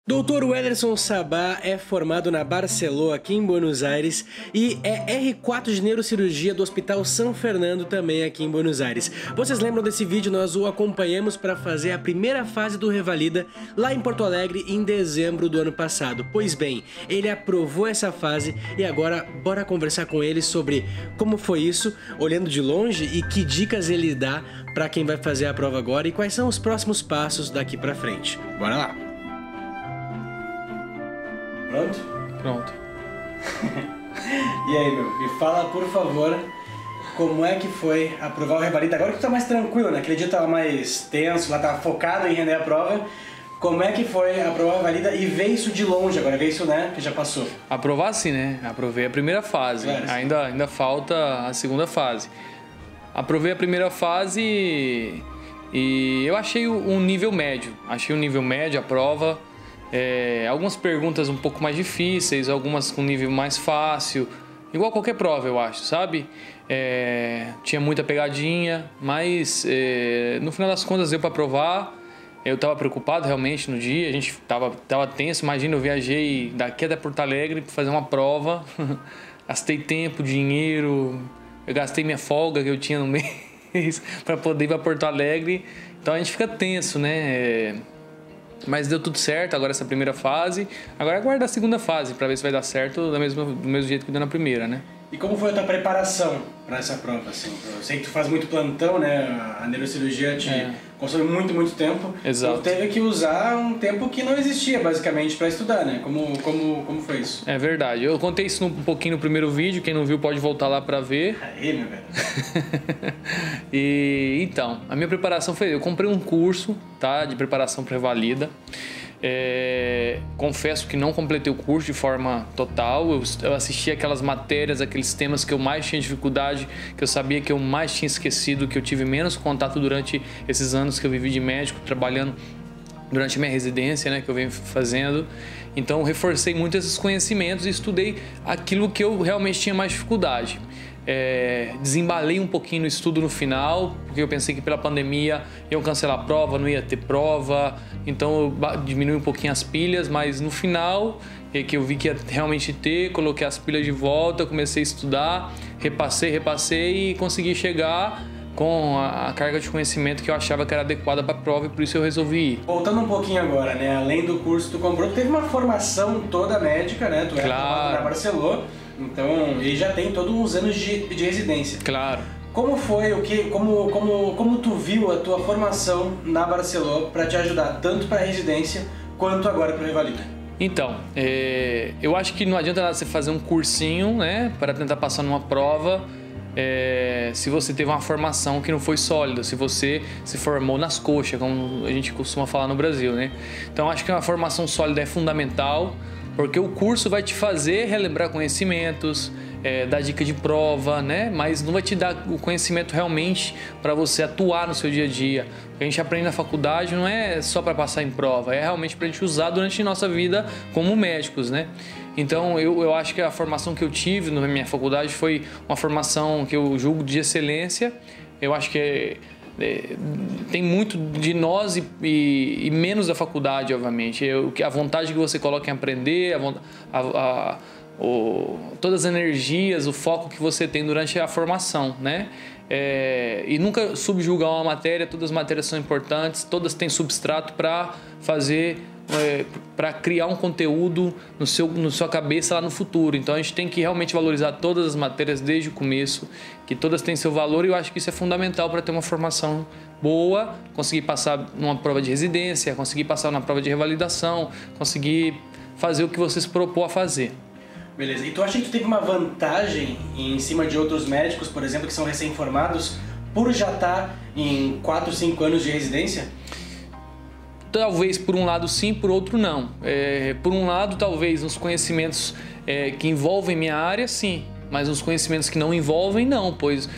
Dr. Wellerson Sabá é formado na Barceló, aqui em Buenos Aires, e é R4 de neurocirurgia do Hospital São Fernando, também aqui em Buenos Aires. Vocês lembram desse vídeo? Nós o acompanhamos para fazer a primeira fase do Revalida lá em Porto Alegre em dezembro do ano passado. Pois bem, ele aprovou essa fase e agora bora conversar com ele sobre como foi isso, olhando de longe, e que dicas ele dá para quem vai fazer a prova agora e quais são os próximos passos daqui para frente. Bora lá! Pronto? Pronto. E aí, meu? Me fala, por favor, como é que foi aprovar o Revalida? Agora que tu tá mais tranquilo, né? Aquele dia tava mais tenso, lá tava focado em render a prova. Como é que foi aprovar o Revalida e ver isso de longe agora? Ver isso, né? Que já passou. Aprovar sim, né? Aprovei a primeira fase. Ainda falta a segunda fase. Aprovei a primeira fase e eu achei um nível médio. Achei um nível médio a prova. Algumas perguntas um pouco mais difíceis, algumas com nível mais fácil, igual qualquer prova, eu acho, sabe? Tinha muita pegadinha, mas no final das contas deu para aprovar. Eu estava preocupado realmente no dia, a gente tava tenso. Imagina, eu viajei daqui até Porto Alegre para fazer uma prova, gastei tempo, dinheiro, eu gastei minha folga que eu tinha no mês para poder ir para Porto Alegre, então a gente fica tenso, né? Mas deu tudo certo, agora essa primeira fase. Agora aguarda a segunda fase para ver se vai dar certo do mesmo jeito que deu na primeira, né? E como foi a tua preparação para essa prova, assim? Eu sei que tu faz muito plantão, né? A neurocirurgia te consome muito tempo. Exato. Tu teve que usar um tempo que não existia, basicamente, para estudar, né? Como foi isso? É verdade. Eu contei isso um pouquinho no primeiro vídeo. Quem não viu pode voltar lá para ver. Aí, meu velho. E então, a minha preparação foi... Eu comprei um curso, tá? De preparação para Revalida. Confesso que não completei o curso de forma total. Eu assisti aquelas matérias, aqueles temas que eu mais tinha dificuldade, que eu sabia que eu mais tinha esquecido, que eu tive menos contato durante esses anos que eu vivi de médico, trabalhando durante a minha residência, né, que eu venho fazendo. Então eu reforcei muito esses conhecimentos e estudei aquilo que eu realmente tinha mais dificuldade. Desembalei um pouquinho no estudo no final, porque eu pensei que pela pandemia iam cancelar a prova, não ia ter prova, então eu diminui um pouquinho as pilhas, mas no final, que eu vi que ia realmente ter, coloquei as pilhas de volta, comecei a estudar, repassei e consegui chegar com a carga de conhecimento que eu achava que era adequada para a prova, e por isso eu resolvi ir. Voltando um pouquinho agora, né? Além do curso que tu comprou, tu teve uma formação toda médica, né? Tu era formado na Barceló. Então, ele já tem todos uns anos de residência. Claro. Como foi como tu viu a tua formação na Barceló para te ajudar tanto para a residência quanto agora para o Revalida? Então, eu acho que não adianta nada você fazer um cursinho, né, para tentar passar numa prova, se você teve uma formação que não foi sólida, se você se formou nas coxas, como a gente costuma falar no Brasil, né? Então, acho que uma formação sólida é fundamental, porque o curso vai te fazer relembrar conhecimentos, dar dica de prova, né? Mas não vai te dar o conhecimento realmente para você atuar no seu dia a dia. O que a gente aprende na faculdade não é só para passar em prova, é realmente para a gente usar durante a nossa vida como médicos, né? Então eu acho que a formação que eu tive na minha faculdade foi uma formação que eu julgo de excelência. Eu acho que tem muito de nós e menos da faculdade, obviamente. A vontade que você coloca em aprender, todas as energias, o foco que você tem durante a formação, né? E nunca subjugar uma matéria. Todas as matérias são importantes, todas têm substrato para fazer, para criar um conteúdo na sua cabeça lá no futuro. Então a gente tem que realmente valorizar todas as matérias desde o começo, que todas têm seu valor, e eu acho que isso é fundamental para ter uma formação boa, conseguir passar numa prova de residência, conseguir passar na prova de revalidação, conseguir fazer o que você se propôs a fazer. Beleza. E tu acha que tu teve uma vantagem em cima de outros médicos, por exemplo, que são recém-formados, por já estar em 4, 5 anos de residência? Talvez por um lado sim, por outro não. Por um lado, talvez nos conhecimentos que envolvem minha área, sim. Mas nos conhecimentos que não envolvem, não. Pois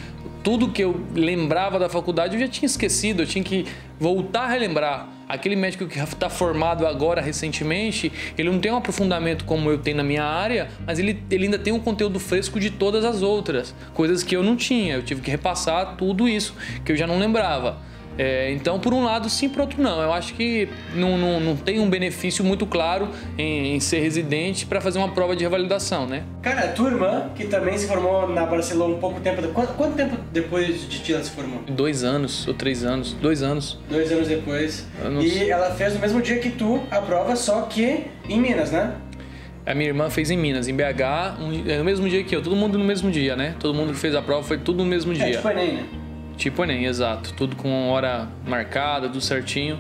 tudo que eu lembrava da faculdade eu já tinha esquecido. Eu tinha que voltar a relembrar. Aquele médico que está formado agora recentemente, ele não tem um aprofundamento como eu tenho na minha área, mas ele ainda tem um conteúdo fresco de todas as outras. Coisas que eu não tinha. Eu tive que repassar tudo isso que eu já não lembrava. Então, por um lado, sim, por outro, não. Eu acho que não tem um benefício muito claro em ser residente para fazer uma prova de revalidação, né? Cara, a tua irmã, que também se formou na Barcelona um pouco tempo... Quanto tempo depois de ti ela se formou? 2 anos ou 3 anos. 2 anos. 2 anos depois. E ela fez no mesmo dia que tu a prova, só que em Minas, né? A minha irmã fez em Minas, em BH, no mesmo dia que eu. Todo mundo no mesmo dia, né? Todo mundo que fez a prova foi tudo no mesmo dia. Tipo Enem, né? Tipo Enem, exato. Tudo com hora marcada, tudo certinho.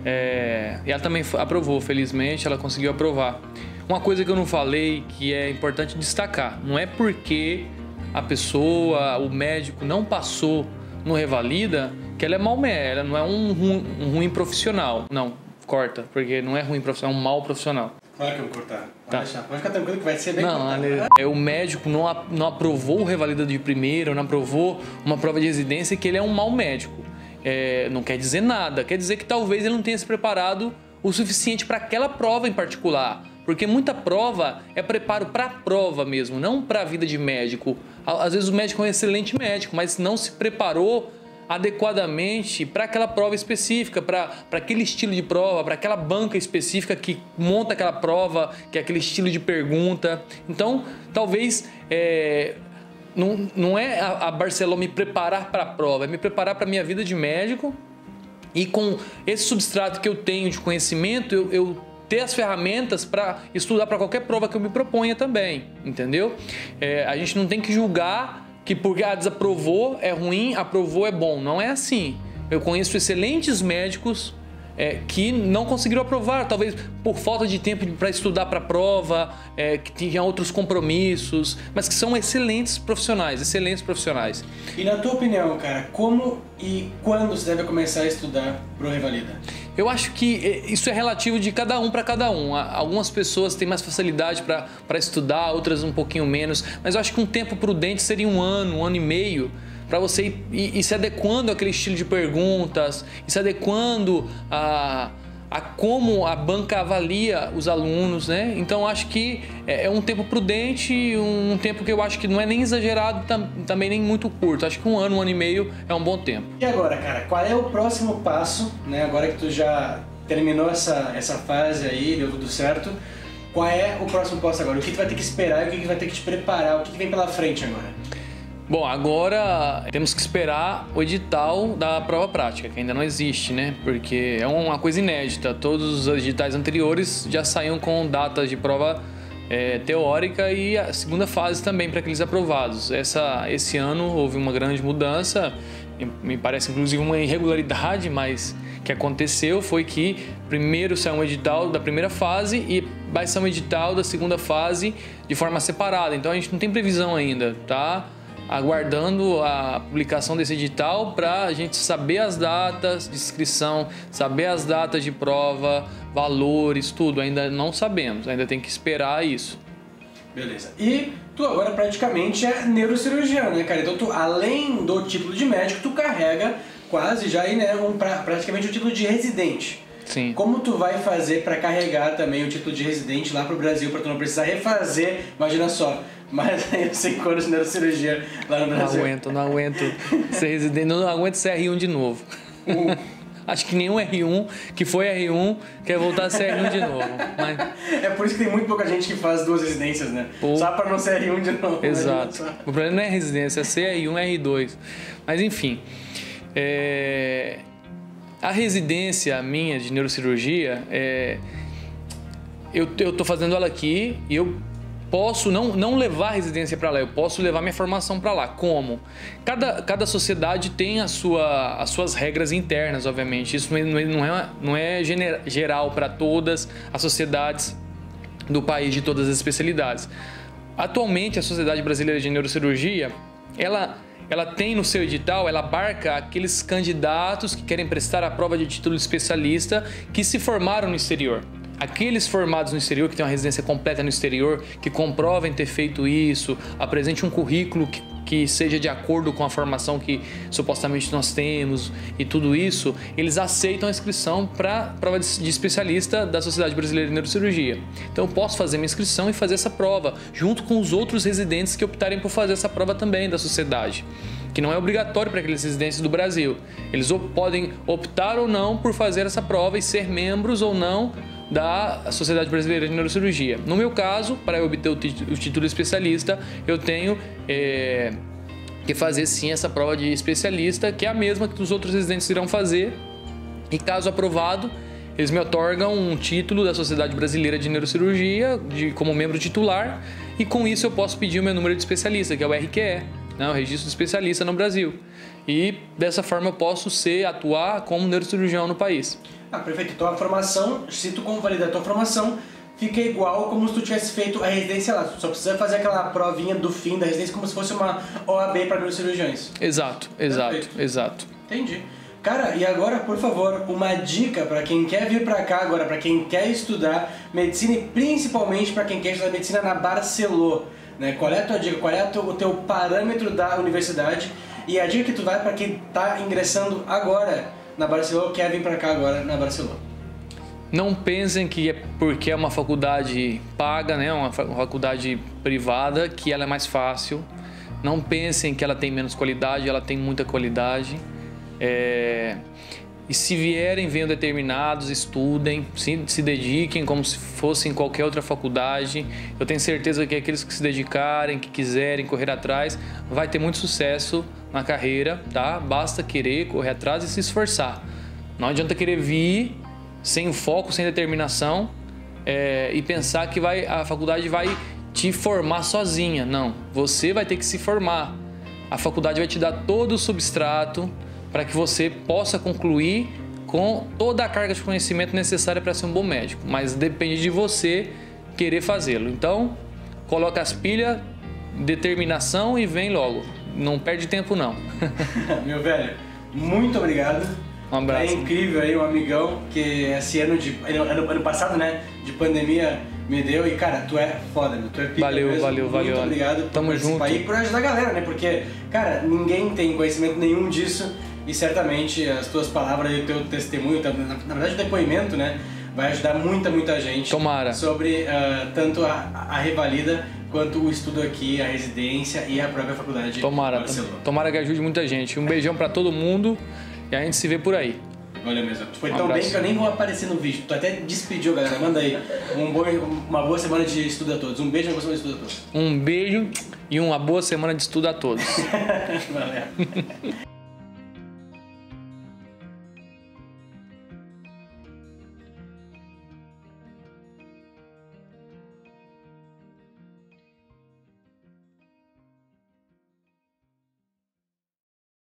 E ela também aprovou, felizmente, ela conseguiu aprovar. Uma coisa que eu não falei, que é importante destacar, não é porque a pessoa, o médico não passou no Revalida, que ela é mau médico, ela não é um ruim profissional. Não, corta, porque não é ruim profissional, é um mau profissional. Claro que eu vou cortar. Pode deixar. Pode ficar tranquilo que vai ser bem cortado. O médico não aprovou o Revalida de primeira, não aprovou uma prova de residência, que ele é um mau médico. Não quer dizer nada, quer dizer que talvez ele não tenha se preparado o suficiente para aquela prova em particular. Porque muita prova é preparo para a prova mesmo, não para a vida de médico. Às vezes o médico é um excelente médico, mas não se preparou adequadamente para aquela prova específica, para aquele estilo de prova, para aquela banca específica que monta aquela prova, que é aquele estilo de pergunta. Então, talvez não é a Barcelona me preparar para a prova, é me preparar para a minha vida de médico, e com esse substrato que eu tenho de conhecimento, eu ter as ferramentas para estudar para qualquer prova que eu me proponha também, entendeu? A gente não tem que julgar que porque desaprovou é ruim, aprovou é bom. Não é assim. Eu conheço excelentes médicos que não conseguiram aprovar, talvez por falta de tempo para estudar para a prova, que tinham outros compromissos, mas que são excelentes profissionais. E na tua opinião, cara, como e quando você deve começar a estudar para o Revalida? Eu acho que isso é relativo de cada um para cada um. Algumas pessoas têm mais facilidade para estudar, outras um pouquinho menos, mas eu acho que um tempo prudente seria 1 ano e meio, para você ir se adequando àquele estilo de perguntas, e se adequando a como a banca avalia os alunos, né? Então acho que é um tempo prudente, um tempo que eu acho que não é nem exagerado, também nem muito curto. Acho que 1 ano e meio é um bom tempo. E agora, cara, qual é o próximo passo, né? Agora que tu já terminou essa fase aí, deu tudo certo, qual é o próximo passo agora? O que tu vai ter que esperar, o que tu vai ter que te preparar, o que vem pela frente agora? Bom, agora temos que esperar o edital da prova prática, que ainda não existe, né? Porque é uma coisa inédita. Todos os editais anteriores já saíam com datas de prova teórica e a segunda fase também para aqueles aprovados. Esse ano houve uma grande mudança, me parece inclusive uma irregularidade, mas que aconteceu foi que primeiro saiu um edital da primeira fase e vai sair um edital da segunda fase de forma separada. Então a gente não tem previsão ainda, tá? Aguardando a publicação desse edital para a gente saber as datas de inscrição, saber as datas de prova, valores, tudo. Ainda não sabemos, ainda tem que esperar isso. Beleza. E tu agora praticamente é neurocirurgião, né, cara? Então tu, além do título de médico, tu carrega quase já aí, né, praticamente o título de residente. Sim. Como tu vai fazer para carregar também o título de residente lá pro Brasil, para tu não precisar refazer, imagina só, mais aí 5 anos de neurocirurgia lá no Brasil. Não aguento ser residente, não aguento ser R1 de novo. Acho que nenhum R1 que foi R1 quer voltar a ser R1 de novo. Mas... É por isso que tem muito pouca gente que faz 2 residências, né? Só para não ser R1 de novo. Exato. O problema não é residência, é ser R1 e R2. Mas enfim... A residência minha de neurocirurgia, eu estou fazendo ela aqui e eu posso não levar a residência para lá, eu posso levar minha formação para lá. Como? Cada sociedade tem as suas regras internas, obviamente. Isso não é geral para todas as sociedades do país de todas as especialidades. Atualmente, a Sociedade Brasileira de Neurocirurgia, ela tem no seu edital, ela abarca aqueles candidatos que querem prestar a prova de título de especialista que se formaram no exterior. Aqueles formados no exterior, que têm uma residência completa no exterior, que comprovem ter feito isso, apresente um currículo que seja de acordo com a formação que supostamente nós temos e tudo isso, eles aceitam a inscrição para a prova de especialista da Sociedade Brasileira de Neurocirurgia. Então eu posso fazer minha inscrição e fazer essa prova, junto com os outros residentes que optarem por fazer essa prova também da sociedade. que não é obrigatório para aqueles residentes do Brasil. Eles podem optar ou não por fazer essa prova e ser membros ou não da Sociedade Brasileira de Neurocirurgia. No meu caso, para eu obter o título de especialista, eu tenho que fazer sim essa prova de especialista, que é a mesma que os outros residentes irão fazer. E caso aprovado, eles me otorgam um título da Sociedade Brasileira de Neurocirurgia como membro titular, e com isso eu posso pedir o meu número de especialista, que é o RQE, né, o Registro de Especialista no Brasil. E dessa forma eu posso atuar como neurocirurgião no país. Perfeito. Então a formação, se tu convalidar a tua formação, fica igual como se tu tivesse feito a residência lá. Tu só precisa fazer aquela provinha do fim da residência como se fosse uma OAB para neurocirurgiões. Exato. Entendi. Cara, e agora, por favor, uma dica para quem quer vir para cá agora, para quem quer estudar medicina e principalmente para quem quer estudar medicina na Barcelona, né? Qual é a tua dica? Qual é o teu parâmetro da universidade? E a dica que tu vai para quem está ingressando agora na Barcelona, quer vir para cá agora na Barcelona? Não pensem que é porque é uma faculdade paga, né, uma faculdade privada, que ela é mais fácil. Não pensem que ela tem menos qualidade, ela tem muita qualidade. E se vierem, venham determinados, estudem, se dediquem como se fossem qualquer outra faculdade. Eu tenho certeza que aqueles que se dedicarem, que quiserem correr atrás, vai ter muito sucesso na carreira, tá? Basta querer correr atrás e se esforçar. Não adianta querer vir sem foco, sem determinação, e pensar que a faculdade vai te formar sozinha. Não, você vai ter que se formar. A faculdade vai te dar todo o substrato para que você possa concluir com toda a carga de conhecimento necessária para ser um bom médico, mas depende de você querer fazê-lo. Então, coloca as pilhas, determinação e vem logo. Não perde tempo não. Meu velho, muito obrigado. Um abraço. É incrível aí, um amigão que esse ano passado, né, de pandemia me deu, e cara, tu é foda, meu, tu é pica. Valeu. Muito obrigado Tamo junto. E por ajudar a galera, né, porque, cara, ninguém tem conhecimento nenhum disso e certamente as tuas palavras e o teu testemunho, na verdade o depoimento, né, vai ajudar muita gente. Tomara. Sobre tanto a revalida quanto o estudo aqui, a residência e a própria faculdade de Barcelona. Tomara que ajude muita gente. Um beijão pra todo mundo e a gente se vê por aí. Olha mesmo, tu foi tão bem que eu nem vou aparecer no vídeo. Tu até despediu, galera. Manda aí uma boa semana de estudo a todos. Um beijo e uma boa semana de estudo a todos. Um beijo e uma boa semana de estudo a todos. Valeu.